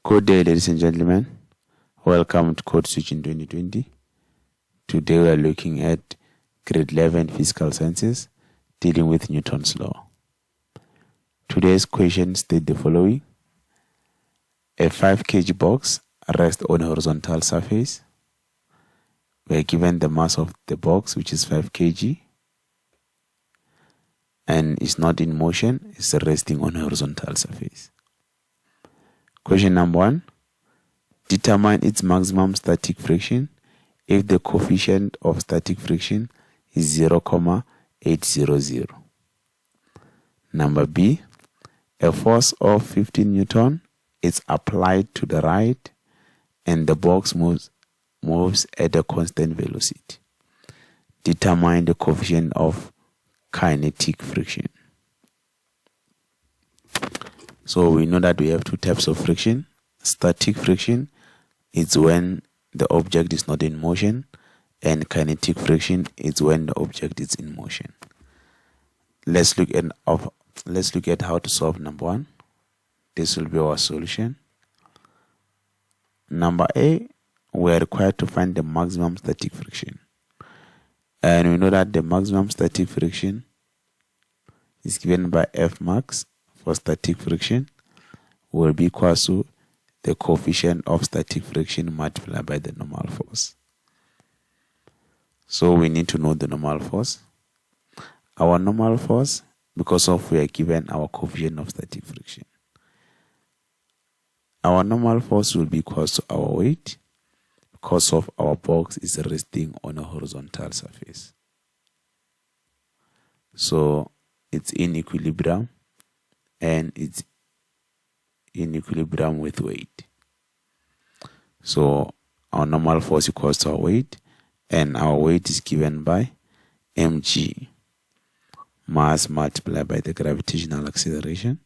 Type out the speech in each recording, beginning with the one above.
Good day, ladies and gentlemen. Welcome to Code Switch in 2020. Today we are looking at grade 11 physical sciences, dealing with Newton's law. Today's question state the following. A 5 kg box rests on a horizontal surface. We are given the mass of the box, which is 5 kg, and is not in motion, it's resting on a horizontal surface. Question number 1. Determine its maximum static friction if the coefficient of static friction is 0,800. Number B. A force of 15 Newton is applied to the right and the box moves at a constant velocity. Determine the coefficient of kinetic friction. So we know that we have two types of friction. Static friction is when the object is not in motion, and kinetic friction is when the object is in motion. Let's look at how to solve number 1. This will be our solution. Number A, we are required to find the maximum static friction. And we know that the maximum static friction is given by F max for static friction will be equal to the coefficient of static friction multiplied by the normal force. So we need to know the normal force. Our normal force, because of we are given our coefficient of static friction. Our normal force will be equal to our weight because of our box is resting on a horizontal surface. So it's in equilibrium, and it's in equilibrium with weight. So our normal force equals to our weight, and our weight is given by mg, mass multiplied by the gravitational acceleration.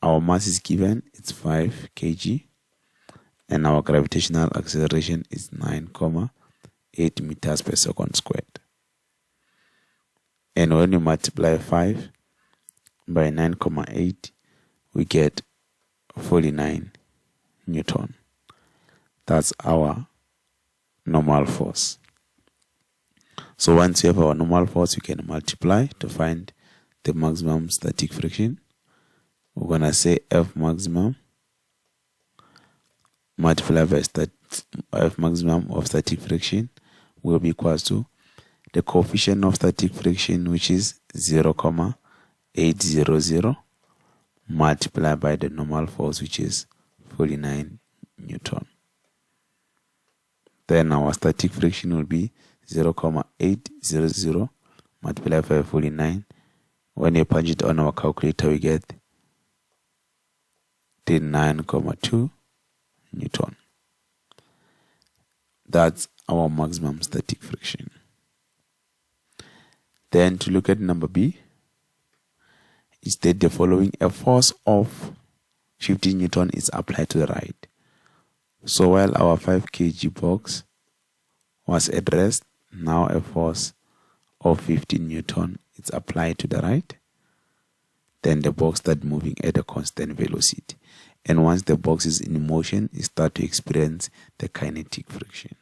Our mass is given, it's 5 kg, and our gravitational acceleration is 9.8 meters per second squared. And when you multiply 5 by 9.8, we get 49 Newton. That's our normal force. So once you have our normal force, you can multiply to find the maximum static friction. We're going to say F maximum multiplied by F maximum of static friction will be equal to the coefficient of static friction, which is 0,800, multiplied by the normal force, which is 49 Newton. Then our static friction will be 0,800 multiplied by 49. When you punch it on our calculator, we get 9.2 Newton. That's our maximum static friction. Then to look at number B, state the following. A force of 15 Newton is applied to the right. So while our 5 kg box was at rest, now a force of 15 Newton is applied to the right. Then the box starts moving at a constant velocity. And once the box is in motion, it starts to experience the kinetic friction.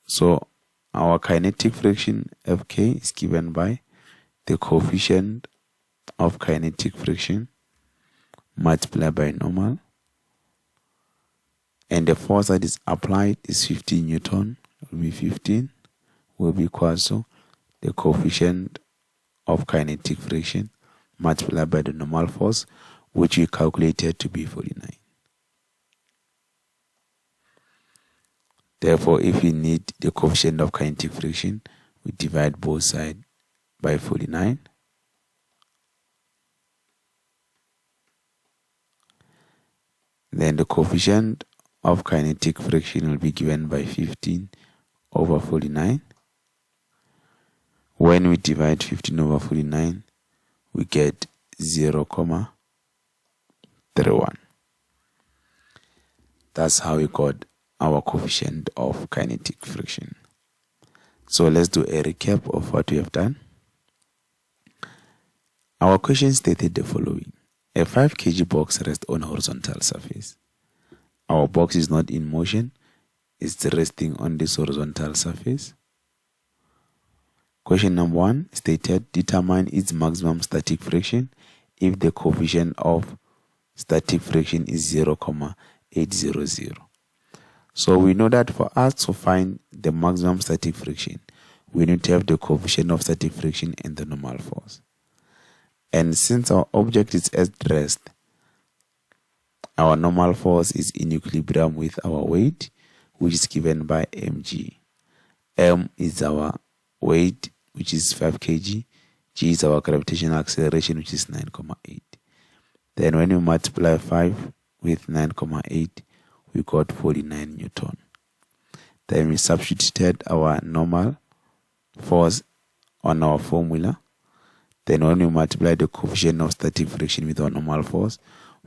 So our kinetic friction, Fk, is given by the coefficient of kinetic friction multiplied by normal, and the force that is applied is 15 Newton, will be 15, will be equal to the coefficient of kinetic friction multiplied by the normal force, which we calculated to be 49. Therefore, if we need the coefficient of kinetic friction, we divide both sides by 49. Then the coefficient of kinetic friction will be given by 15 over 49. When we divide 15 over 49, we get 0,31. That's how we got our coefficient of kinetic friction. So let's do a recap of what we have done. Our question stated the following. A 5 kg box rests on a horizontal surface. Our box is not in motion, it's resting on this horizontal surface. Question number 1 stated, determine its maximum static friction if the coefficient of static friction is 0,800. So we know that for us to find the maximum static friction, we need to have the coefficient of static friction and the normal force. And since our object is at rest, our normal force is in equilibrium with our weight, which is given by mg. M is our weight, which is 5 kg. G is our gravitational acceleration, which is 9,8. Then when we multiply 5 with 9,8, we got 49 Newton. Then we substituted our normal force on our formula. Then when we multiply the coefficient of static friction with our normal force,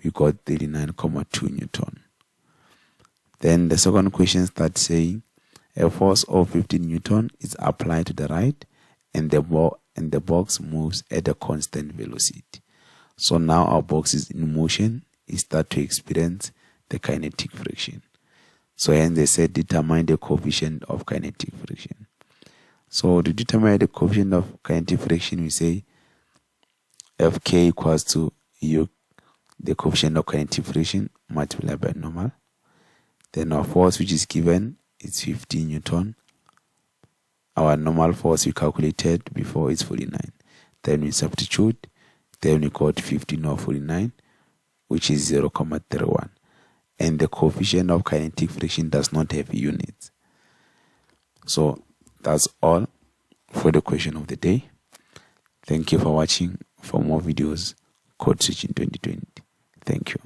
we got 39,2 Newton. Then the second question starts saying, a force of 15 Newton is applied to the right and the box moves at a constant velocity. So now our box is in motion, it starts to experience the kinetic friction. So hence they said determine the coefficient of kinetic friction. So to determine the coefficient of kinetic friction, we say Fk equals to U, the coefficient of kinetic friction, multiplied by normal. Then our force which is given is 15 Newton. Our normal force we calculated before is 49. Then we substitute. Then we got 15 or 49, which is 0,31. And the coefficient of kinetic friction does not have units. So that's all for the question of the day. Thank you for watching. For more videos, Code Switch in 2020. Thank you.